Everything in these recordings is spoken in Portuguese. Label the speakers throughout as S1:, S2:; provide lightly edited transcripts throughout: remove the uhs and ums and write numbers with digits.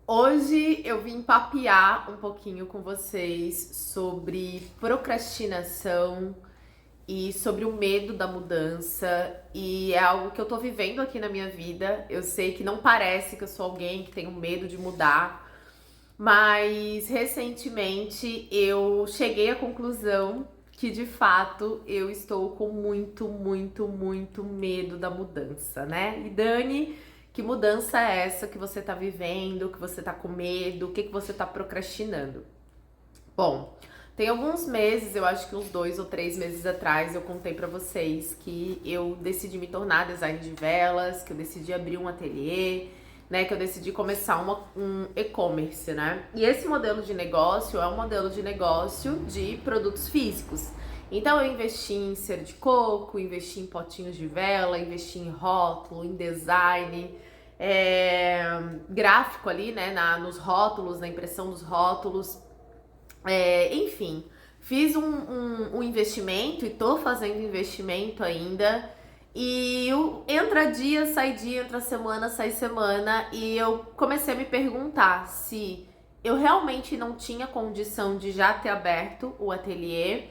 S1: Hoje eu vim papear um pouquinho com vocês sobre procrastinação e sobre o medo da mudança, e é algo que eu tô vivendo aqui na minha vida. Eu sei que não parece que eu sou alguém que tem um medo de mudar, mas recentemente eu cheguei à conclusão que de fato eu estou com muito medo da mudança, né? E Dani, que mudança é essa que você tá vivendo, que você tá com medo, o que você tá procrastinando? Bom, tem alguns meses, eu acho que uns 2 ou 3 meses atrás, eu contei pra vocês que eu decidi me tornar design de velas, que eu decidi abrir um ateliê, né, que eu decidi começar um e-commerce, né? E esse modelo de negócio é um modelo de negócio de produtos físicos. Então eu investi em cera de coco, investi em potinhos de vela, investi em rótulo, em design, gráfico ali, né, nos rótulos, na impressão dos rótulos. Enfim, fiz um investimento e tô fazendo investimento ainda. E entra dia, sai dia, entra semana, sai semana. E eu comecei a me perguntar se eu realmente não tinha condição de já ter aberto o ateliê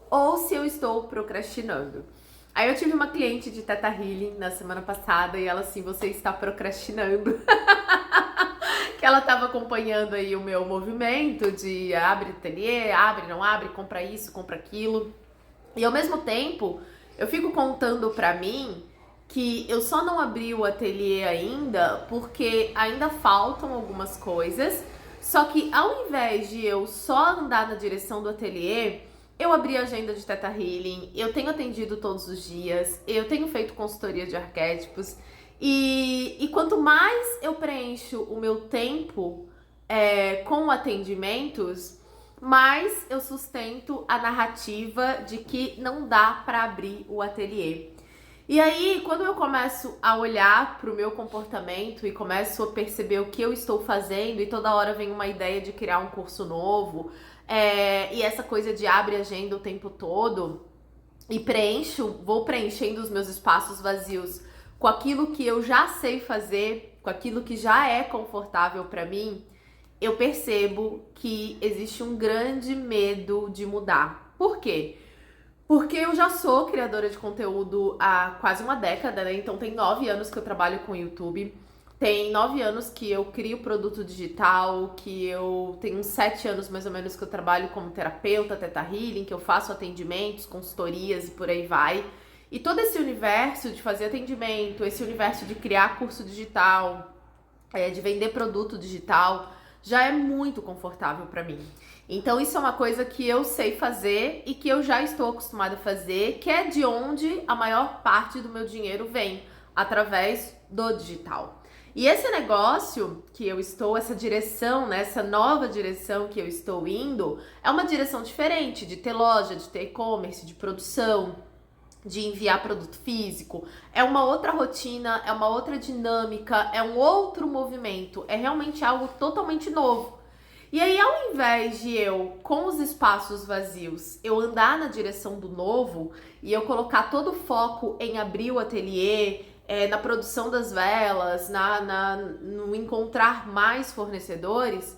S1: ou se eu estou procrastinando. Aí eu tive uma cliente de Teta Healing na semana passada e ela assim, você está procrastinando. Que ela estava acompanhando aí o meu movimento de abre ateliê, abre, não abre, compra isso, compra aquilo. E ao mesmo tempo, eu fico contando pra mim que eu só não abri o ateliê ainda porque ainda faltam algumas coisas. Só que ao invés de eu só andar na direção do ateliê, eu abri a agenda de Teta Healing, eu tenho atendido todos os dias, eu tenho feito consultoria de arquétipos. E quanto mais eu preencho o meu tempo com atendimentos, mais eu sustento a narrativa de que não dá para abrir o ateliê. E aí, quando eu começo a olhar para o meu comportamento e começo a perceber o que eu estou fazendo, e toda hora vem uma ideia de criar um curso novo, e essa coisa de abre agenda o tempo todo, e vou preenchendo os meus espaços vazios com aquilo que eu já sei fazer, com aquilo que já é confortável para mim, eu percebo que existe um grande medo de mudar. Por quê? Porque eu já sou criadora de conteúdo há quase uma década, né? Então tem 9 anos que eu trabalho com o YouTube. Tem 9 anos que eu crio produto digital, que eu tenho uns 7 anos mais ou menos que eu trabalho como terapeuta, Teta Healing, que eu faço atendimentos, consultorias e por aí vai. E todo esse universo de fazer atendimento, esse universo de criar curso digital, de vender produto digital, já é muito confortável para mim. Então isso é uma coisa que eu sei fazer e que eu já estou acostumada a fazer, que é de onde a maior parte do meu dinheiro vem, através do digital. E esse negócio que eu estou, essa direção, né, essa nova direção que eu estou indo, é uma direção diferente de ter loja, de ter e-commerce, de produção, de enviar produto físico, é uma outra rotina, é uma outra dinâmica, é um outro movimento, é realmente algo totalmente novo. E aí, ao invés de eu, com os espaços vazios, eu andar na direção do novo e eu colocar todo o foco em abrir o ateliê, na produção das velas, no encontrar mais fornecedores,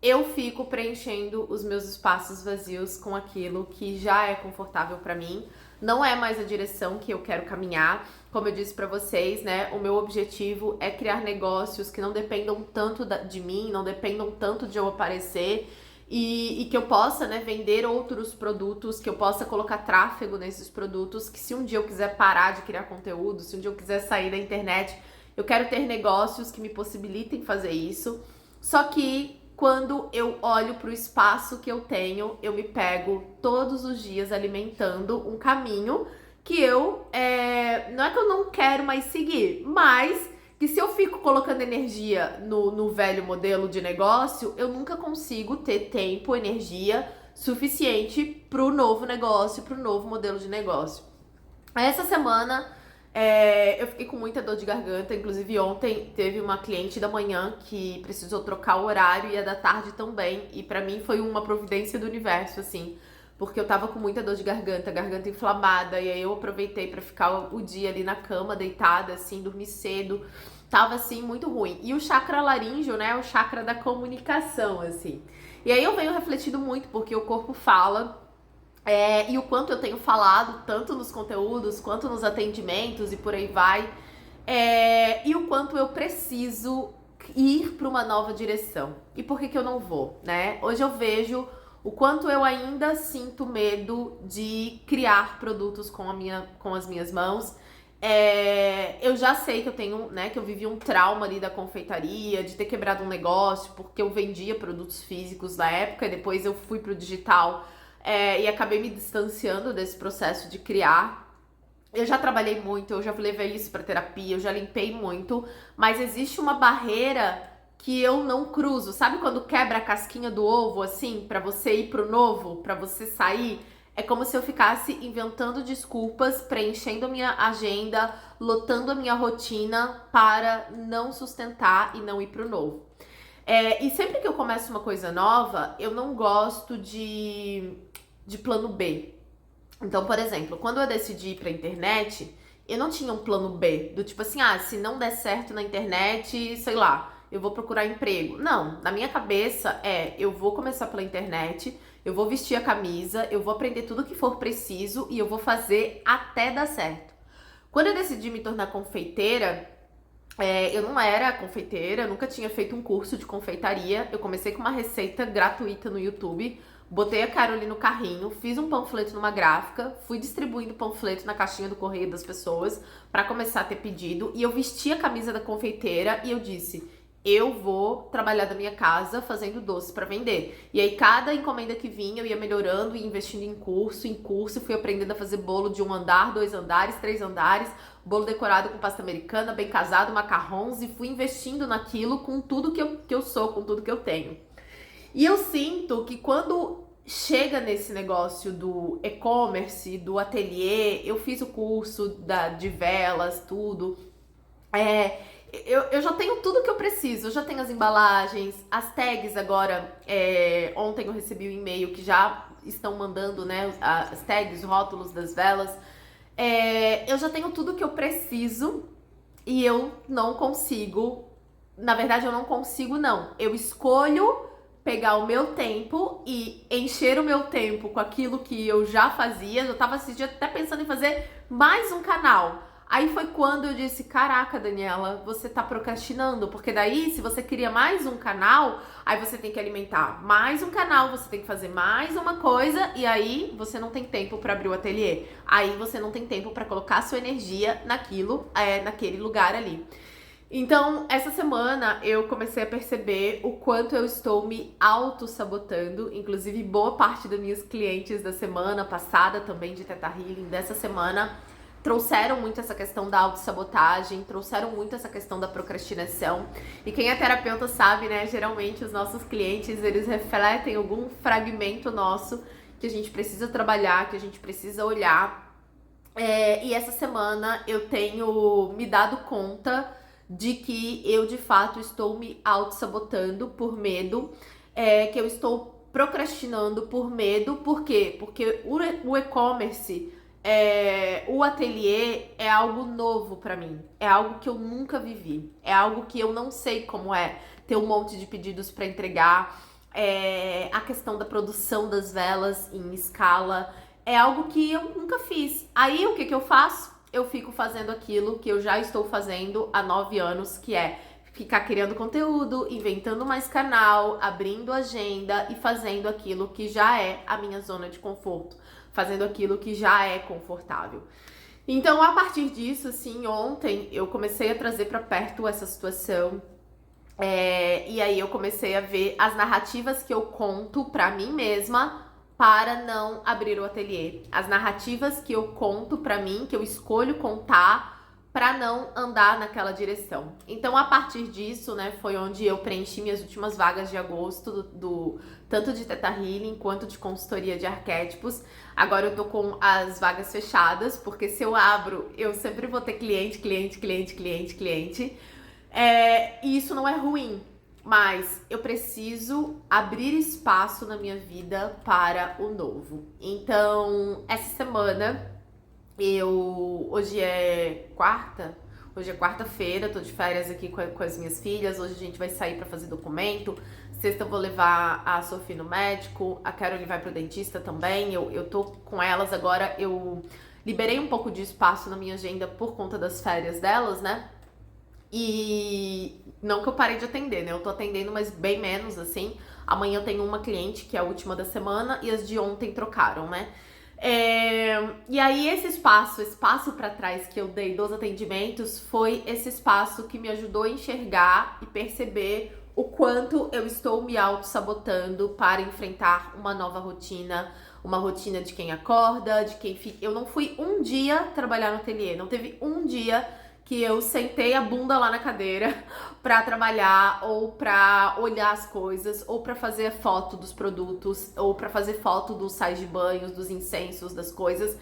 S1: eu fico preenchendo os meus espaços vazios com aquilo que já é confortável para mim. Não é mais a direção que eu quero caminhar. Como eu disse para vocês, né? O meu objetivo é criar negócios que não dependam tanto de mim, não dependam tanto de eu aparecer e que eu possa, né, vender outros produtos, que eu possa colocar tráfego nesses produtos, que se um dia eu quiser parar de criar conteúdo, se um dia eu quiser sair da internet, eu quero ter negócios que me possibilitem fazer isso. Só que quando eu olho para o espaço que eu tenho, eu me pego todos os dias alimentando um caminho que não é que eu não quero mais seguir, mas que se eu fico colocando energia no velho modelo de negócio, eu nunca consigo ter tempo, energia suficiente para o novo negócio, para o novo modelo de negócio. Essa semana eu fiquei com muita dor de garganta. Inclusive ontem teve uma cliente da manhã que precisou trocar o horário e a da tarde também. E pra mim foi uma providência do universo, assim. Porque eu tava com muita dor de garganta, garganta inflamada. E aí eu aproveitei pra ficar o dia ali na cama, deitada, assim, dormir cedo. tava assim muito ruim. E o chakra laríngeo, né, é o chakra da comunicação, assim. E aí eu venho refletindo muito, porque o corpo fala, e o quanto eu tenho falado, tanto nos conteúdos quanto nos atendimentos e por aí vai, e o quanto eu preciso ir para uma nova direção. E por que que eu não vou, né? Hoje eu vejo o quanto eu ainda sinto medo de criar produtos com as minhas mãos. Eu já sei que eu tenho, né, que eu vivi um trauma ali da confeitaria, de ter quebrado um negócio, porque eu vendia produtos físicos na época, e depois eu fui pro digital, e acabei me distanciando desse processo de criar. Eu já trabalhei muito, eu já levei isso pra terapia, eu já limpei muito, mas existe uma barreira que eu não cruzo. Sabe quando quebra a casquinha do ovo, assim, pra você ir pro novo, pra você sair? É como se eu ficasse inventando desculpas, preenchendo a minha agenda, lotando a minha rotina para não sustentar e não ir pro novo. E sempre que eu começo uma coisa nova, eu não gosto de plano B. Então, por exemplo, quando eu decidi ir pra internet, eu não tinha um plano B, do tipo assim, se não der certo na internet, sei lá, eu vou procurar emprego. Não, na minha cabeça eu vou começar pela internet, eu vou vestir a camisa, eu vou aprender tudo que for preciso e eu vou fazer até dar certo. Quando eu decidi me tornar confeiteira, eu não era confeiteira, eu nunca tinha feito um curso de confeitaria. Eu comecei com uma receita gratuita no YouTube, botei a Carole no carrinho, fiz um panfleto numa gráfica, fui distribuindo panfleto na caixinha do correio das pessoas pra começar a ter pedido, e eu vesti a camisa da confeiteira e eu disse: eu vou trabalhar da minha casa fazendo doce pra vender. E aí cada encomenda que vinha eu ia melhorando e investindo em curso, fui aprendendo a fazer bolo de 1 andar, 2 andares, 3 andares, bolo decorado com pasta americana, bem casado, macarrons, e fui investindo naquilo com tudo que eu sou, com tudo que eu tenho. E eu sinto que quando chega nesse negócio do e-commerce, do ateliê, eu fiz o curso de velas, tudo, eu já tenho tudo que eu preciso. Eu já tenho as embalagens, as tags agora. Ontem eu recebi um e-mail que já estão mandando, né, as tags, os rótulos das velas. Eu já tenho tudo que eu preciso e eu não consigo. Na verdade, eu não consigo, não. Eu escolho pegar o meu tempo e encher o meu tempo com aquilo que eu já fazia. Eu tava esse dia até pensando em fazer mais um canal. Aí foi quando eu disse: caraca, Daniela, você tá procrastinando, porque daí se você cria mais um canal, aí você tem que alimentar mais um canal, você tem que fazer mais uma coisa, e aí você não tem tempo pra abrir o ateliê. Aí você não tem tempo pra colocar sua energia naquilo, naquele lugar ali. Então, essa semana eu comecei a perceber o quanto eu estou me auto-sabotando. Inclusive, boa parte dos meus clientes da semana passada, também de Theta Healing, dessa semana, trouxeram muito essa questão da autossabotagem, trouxeram muito essa questão da procrastinação. E quem é terapeuta sabe, né? Geralmente os nossos clientes, eles refletem algum fragmento nosso que a gente precisa trabalhar, que a gente precisa olhar. E essa semana eu tenho me dado conta de que eu, de fato, estou me auto-sabotando por medo, que eu estou procrastinando por medo. Por quê? Porque o e-commerce, o ateliê é algo novo pra mim, é algo que eu nunca vivi, é algo que eu não sei como é ter um monte de pedidos pra entregar, a questão da produção das velas em escala, é algo que eu nunca fiz. Aí o que eu faço? Eu fico fazendo aquilo que eu já estou fazendo há 9 anos, que é ficar criando conteúdo, inventando mais canal, abrindo agenda e fazendo aquilo que já é a minha zona de conforto, fazendo aquilo que já é confortável. Então, a partir disso, assim, ontem eu comecei a trazer para perto essa situação, e aí eu comecei a ver as narrativas que eu conto para mim mesma para não abrir o ateliê. As narrativas que eu conto pra mim, que eu escolho contar para não andar naquela direção. Então, a partir disso, né, foi onde eu preenchi minhas últimas vagas de agosto, tanto de Theta Healing quanto de consultoria de arquétipos. Agora eu tô com as vagas fechadas, porque se eu abro, eu sempre vou ter cliente. E isso não é ruim. Mas eu preciso abrir espaço na minha vida para o novo. Então, essa semana, hoje é quarta? Hoje é quarta-feira, tô de férias aqui com as minhas filhas. Hoje a gente vai sair pra fazer documento. Sexta eu vou levar a Sophie no médico, a Caroline vai pro dentista também. Eu tô com elas agora, eu liberei um pouco de espaço na minha agenda por conta das férias delas, né? E não que eu parei de atender, né? Eu tô atendendo, mas bem menos, assim. Amanhã eu tenho uma cliente, que é a última da semana, e as de ontem trocaram, né? E aí esse espaço para trás que eu dei dos atendimentos foi esse espaço que me ajudou a enxergar e perceber o quanto eu estou me auto-sabotando para enfrentar uma nova rotina, uma rotina de quem acorda, de quem fica. Eu não fui um dia trabalhar no ateliê, não teve um dia que eu sentei a bunda lá na cadeira pra trabalhar ou pra olhar as coisas ou pra fazer foto dos produtos ou pra fazer foto dos sais de banhos, dos incensos, das coisas.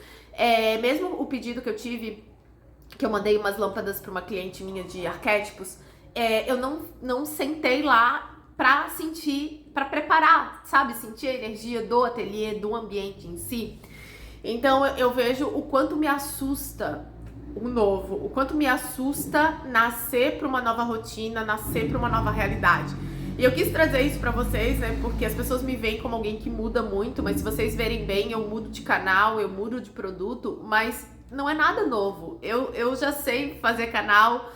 S1: Mesmo o pedido que eu tive, que eu mandei umas lâmpadas pra uma cliente minha de arquétipos, eu não sentei lá pra sentir, pra preparar, sabe? Sentir a energia do ateliê, do ambiente em si. Então eu vejo o quanto me assusta o novo, o quanto me assusta nascer para uma nova rotina, nascer para uma nova realidade. E eu quis trazer isso para vocês, né? Porque as pessoas me veem como alguém que muda muito, mas se vocês verem bem, eu mudo de canal, eu mudo de produto, mas não é nada novo. Eu já sei fazer canal,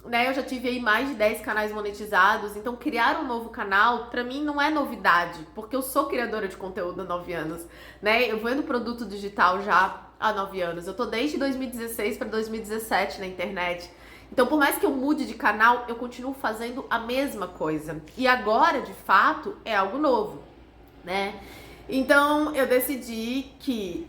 S1: né? Eu já tive aí mais de 10 canais monetizados, então criar um novo canal, pra mim, não é novidade, porque eu sou criadora de conteúdo há 9 anos, né? Eu vendo produto digital já há 9 anos. Eu tô desde 2016 para 2017 na internet. Então, por mais que eu mude de canal, eu continuo fazendo a mesma coisa. E agora, de fato, é algo novo, né? Então, eu decidi que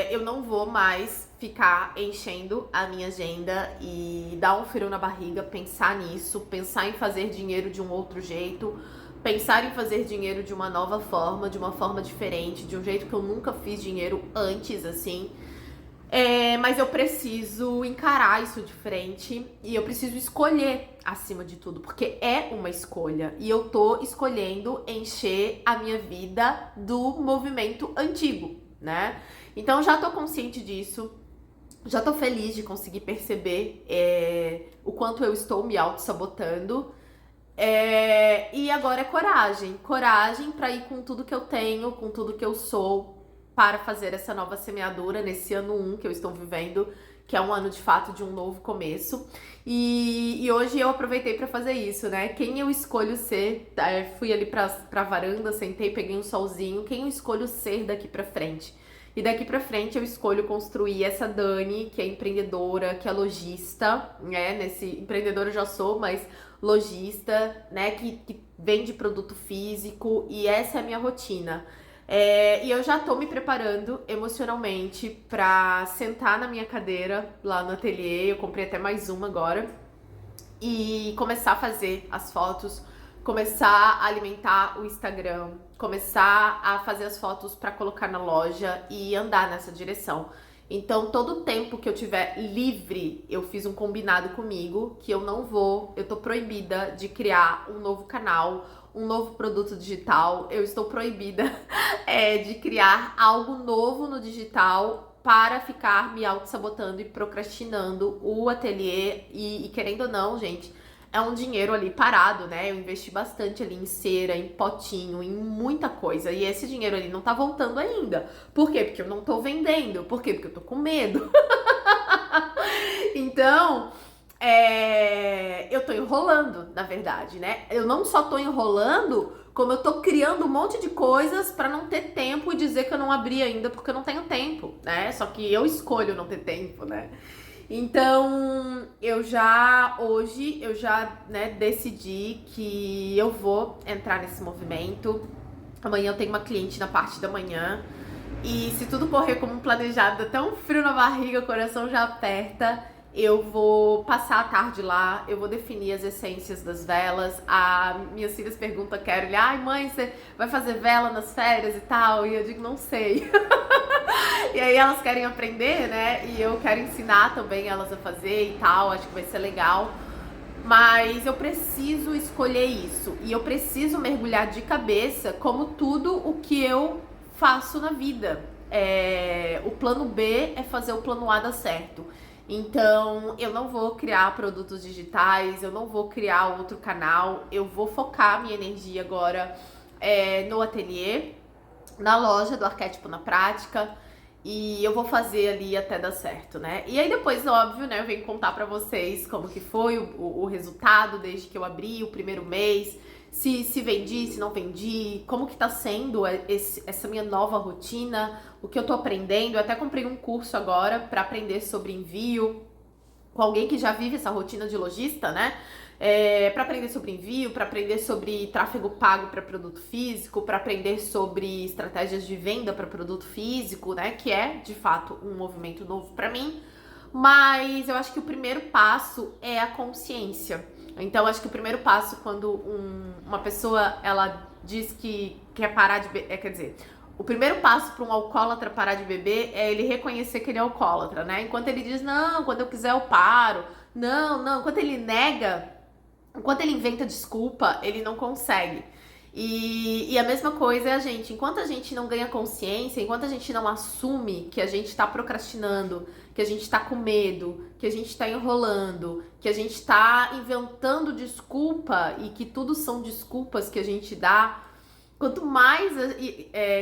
S1: eu não vou mais ficar enchendo a minha agenda e dar um frio na barriga, pensar nisso, pensar em fazer dinheiro de um outro jeito, pensar em fazer dinheiro de uma nova forma, de uma forma diferente, de um jeito que eu nunca fiz dinheiro antes, assim. Mas eu preciso encarar isso de frente e eu preciso escolher acima de tudo, porque é uma escolha. E eu tô escolhendo encher a minha vida do movimento antigo, né? Então já tô consciente disso, já tô feliz de conseguir perceber o quanto eu estou me auto-sabotando. E agora é coragem. Coragem pra ir com tudo que eu tenho, com tudo que eu sou, para fazer essa nova semeadura nesse ano 1 que eu estou vivendo, que é um ano de fato de um novo começo. E hoje eu aproveitei para fazer isso, né? Quem eu escolho ser, fui ali pra varanda, sentei, peguei um solzinho, quem eu escolho ser daqui pra frente? E daqui pra frente eu escolho construir essa Dani, que é empreendedora, que é lojista, né? Empreendedora eu já sou, mas lojista, né? Que vende produto físico, e essa é a minha rotina. E eu já tô me preparando emocionalmente pra sentar na minha cadeira lá no ateliê. Eu comprei até mais uma agora. E começar a fazer as fotos, começar a alimentar o Instagram, começar a fazer as fotos pra colocar na loja e andar nessa direção. Então, todo o tempo que eu tiver livre, eu fiz um combinado comigo que eu tô proibida de criar um novo canal, um novo produto digital. Eu estou proibida de criar algo novo no digital para ficar me auto-sabotando e procrastinando o ateliê. E querendo ou não, gente, é um dinheiro ali parado, né? Eu investi bastante ali em cera, em potinho, em muita coisa. E esse dinheiro ali não tá voltando ainda. Por quê? Porque eu não tô vendendo. Por quê? Porque eu tô com medo. Então, eu tô enrolando, na verdade, né? Eu não só tô enrolando, como eu tô criando um monte de coisas pra não ter tempo e dizer que eu não abri ainda porque eu não tenho tempo, né? Só que eu escolho não ter tempo, né? Então, hoje eu já decidi que eu vou entrar nesse movimento. Amanhã eu tenho uma cliente na parte da manhã. E se tudo correr como planejado, até um frio na barriga, o coração já aperta. Eu vou passar a tarde lá, eu vou definir as essências das velas. Minhas filhas perguntam, Carol, ai mãe, você vai fazer vela nas férias e tal? E eu digo, não sei. E aí elas querem aprender, né? E eu quero ensinar também elas a fazer e tal, acho que vai ser legal. Mas eu preciso escolher isso. E eu preciso mergulhar de cabeça como tudo o que eu faço na vida. O plano B é fazer o plano A dar certo. Então, eu não vou criar produtos digitais, eu não vou criar outro canal, eu vou focar minha energia agora no ateliê, na loja do Arquétipo na Prática, e eu vou fazer ali até dar certo, né? E aí depois, óbvio, né, eu venho contar pra vocês como que foi o resultado desde que eu abri o primeiro mês, se vendi, se não vendi, como que tá sendo essa minha nova rotina, o que eu tô aprendendo. Eu até comprei um curso agora pra aprender sobre envio, com alguém que já vive essa rotina de lojista, né? Para aprender sobre envio, para aprender sobre tráfego pago para produto físico, para aprender sobre estratégias de venda para produto físico, né? Que é, de fato, um movimento novo para mim. Mas eu acho que o primeiro passo é a consciência. Então, acho que o primeiro passo quando uma pessoa ela diz que quer parar de beber, quer dizer, o primeiro passo para um alcoólatra parar de beber é ele reconhecer que ele é alcoólatra, né? Enquanto ele diz, não, quando eu quiser eu paro, não, enquanto ele nega, enquanto ele inventa desculpa, ele não consegue. E a mesma coisa é a gente, enquanto a gente não ganha consciência, enquanto a gente não assume que a gente tá procrastinando, que a gente tá com medo, que a gente tá enrolando, que a gente tá inventando desculpa e que tudo são desculpas que a gente dá, quanto mais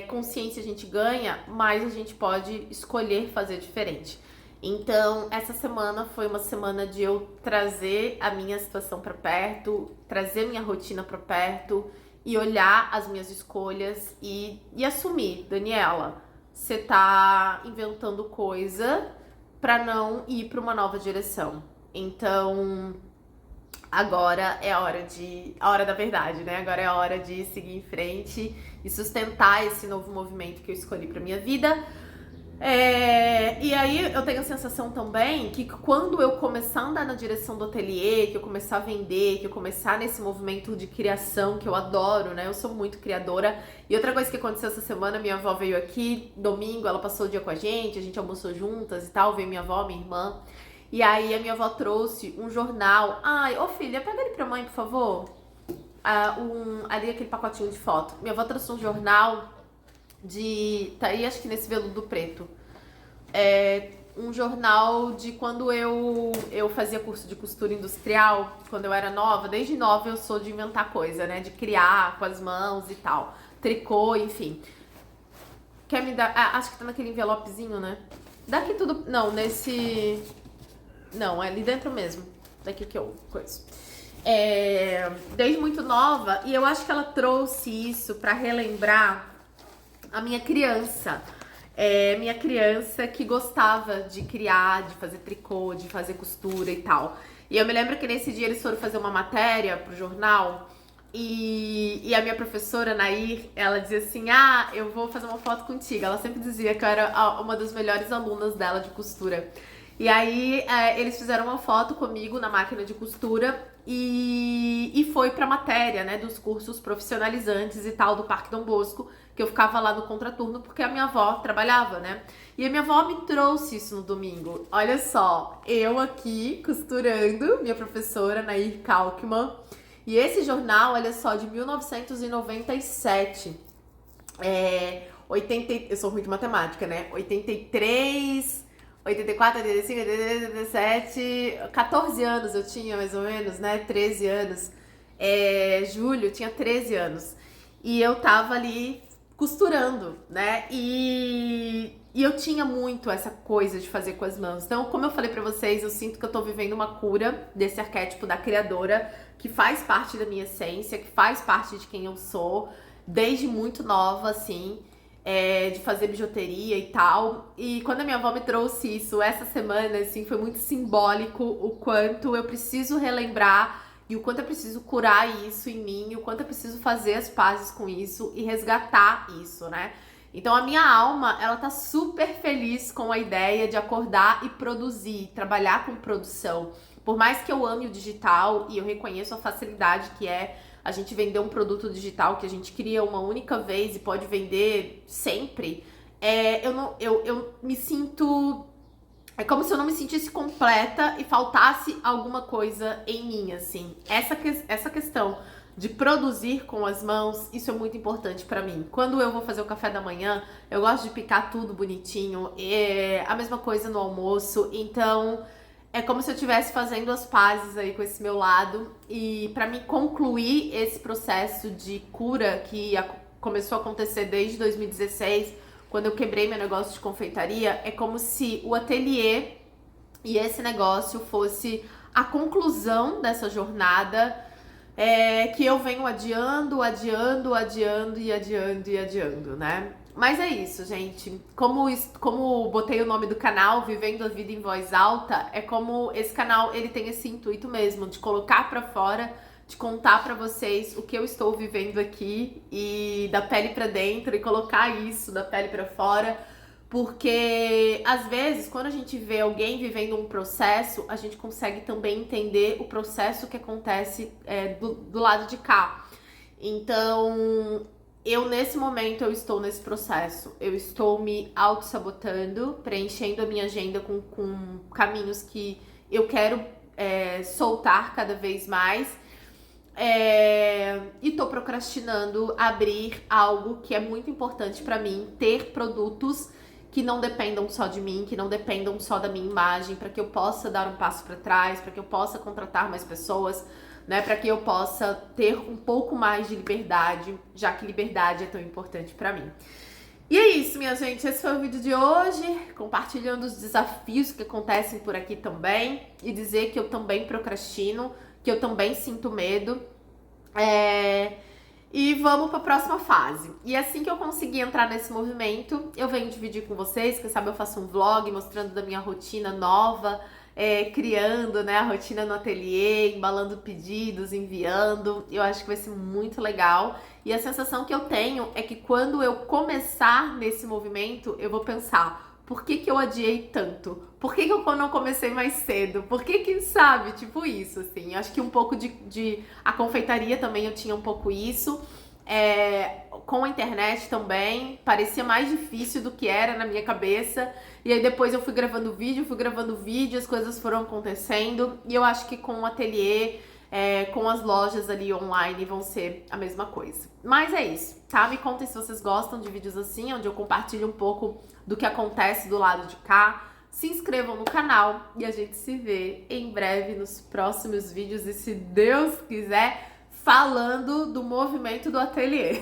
S1: consciência a gente ganha, mais a gente pode escolher fazer diferente. Então, essa semana foi uma semana de eu trazer a minha situação para perto, trazer minha rotina para perto e olhar as minhas escolhas e assumir, Daniela, você tá inventando coisa para não ir para uma nova direção. Então, agora é a hora da verdade, né? Agora é a hora de seguir em frente e sustentar esse novo movimento que eu escolhi para minha vida. E aí eu tenho a sensação também que quando eu começar a andar na direção do ateliê, que eu começar a vender, que eu começar nesse movimento de criação que eu adoro, né? Eu sou muito criadora. E outra coisa que aconteceu essa semana, minha avó veio aqui, domingo, ela passou o dia com a gente almoçou juntas e tal, veio minha avó, minha irmã. E aí a minha avó trouxe um jornal. Ai, ô filha, pega ele pra mãe, por favor. Ali aquele pacotinho de foto. Minha avó trouxe um jornal tá aí acho que nesse veludo preto, um jornal de quando eu fazia curso de costura industrial, quando eu era nova. Desde nova eu sou de inventar coisa, né, de criar com as mãos e tal, tricô, enfim. Quer me dar, acho que tá naquele envelopezinho, né, daqui tudo, não, não, é ali dentro mesmo, daqui que eu coisa. Desde muito nova, e eu acho que ela trouxe isso pra relembrar a minha criança. Minha criança que gostava de criar, de fazer tricô, de fazer costura e tal. E eu me lembro que nesse dia eles foram fazer uma matéria pro jornal e a minha professora, Nair, ela dizia assim, eu vou fazer uma foto contigo. Ela sempre dizia que eu era uma das melhores alunas dela de costura. E aí eles fizeram uma foto comigo na máquina de costura e foi pra matéria, né, dos cursos profissionalizantes e tal do Parque Dom Bosco, que eu ficava lá no contraturno porque a minha avó trabalhava, né? E a minha avó me trouxe isso no domingo. Olha só, eu aqui costurando, minha professora Nair Kalkman. E esse jornal, olha só, de 1997. Eu sou ruim de matemática, né? 83, 84, 85, 87, 14 anos eu tinha mais ou menos, né? 13 anos. Julho, eu tinha 13 anos. E eu tava ali costurando, né? E eu tinha muito essa coisa de fazer com as mãos. Então, como eu falei pra vocês, eu sinto que eu tô vivendo uma cura desse arquétipo da criadora, que faz parte da minha essência, que faz parte de quem eu sou, desde muito nova, assim, de fazer bijuteria e tal. E quando a minha avó me trouxe isso essa semana, assim, foi muito simbólico o quanto eu preciso relembrar e o quanto eu preciso curar isso em mim, e o quanto eu preciso fazer as pazes com isso e resgatar isso, né? Então a minha alma, ela tá super feliz com a ideia de acordar e produzir, trabalhar com produção. Por mais que eu ame o digital e eu reconheço a facilidade que é a gente vender um produto digital que a gente cria uma única vez e pode vender sempre, eu me sinto... É como se eu não me sentisse completa e faltasse alguma coisa em mim, assim. Essa questão de produzir com as mãos, isso é muito importante pra mim. Quando eu vou fazer o café da manhã, eu gosto de picar tudo bonitinho, a mesma coisa no almoço, então é como se eu estivesse fazendo as pazes aí com esse meu lado, e pra mim concluir esse processo de cura que começou a acontecer desde 2016, quando eu quebrei meu negócio de confeitaria, é como se o ateliê e esse negócio fosse a conclusão dessa jornada, que eu venho adiando, né? Mas é isso, gente. Como botei o nome do canal, Vivendo a Vida em Voz Alta, é como esse canal ele tem esse intuito mesmo, de colocar pra fora, de contar pra vocês o que eu estou vivendo aqui e da pele pra dentro e colocar isso da pele pra fora. Porque, às vezes, quando a gente vê alguém vivendo um processo, a gente consegue também entender o processo que acontece do lado de cá. Então, nesse momento, eu estou nesse processo. Eu estou me auto-sabotando, preenchendo a minha agenda com caminhos que eu quero soltar cada vez mais. E tô procrastinando abrir algo que é muito importante pra mim, ter produtos que não dependam só de mim, que não dependam só da minha imagem, para que eu possa dar um passo para trás, para que eu possa contratar mais pessoas, né, para que eu possa ter um pouco mais de liberdade, já que liberdade é tão importante para mim. E é isso, minha gente, esse foi o vídeo de hoje, compartilhando os desafios que acontecem por aqui também, e dizer que eu também procrastino, que eu também sinto medo, e vamos para a próxima fase. E assim que eu conseguir entrar nesse movimento, eu venho dividir com vocês. Quem sabe eu faço um vlog mostrando da minha rotina nova, criando, né, a rotina no ateliê, embalando pedidos, enviando. Eu acho que vai ser muito legal. E a sensação que eu tenho é que quando eu começar nesse movimento, eu vou pensar: por que eu adiei tanto? Por que eu não comecei mais cedo? Por que, sabe? Tipo isso, assim. Acho que um pouco a confeitaria também eu tinha um pouco isso. Com a internet também, parecia mais difícil do que era na minha cabeça. E aí depois eu fui gravando vídeo, as coisas foram acontecendo. E eu acho que com o ateliê, com as lojas ali online vão ser a mesma coisa. Mas é isso, tá? Me contem se vocês gostam de vídeos assim, onde eu compartilho um pouco do que acontece do lado de cá. Se inscrevam no canal e a gente se vê em breve nos próximos vídeos. E se Deus quiser, falando do movimento do ateliê.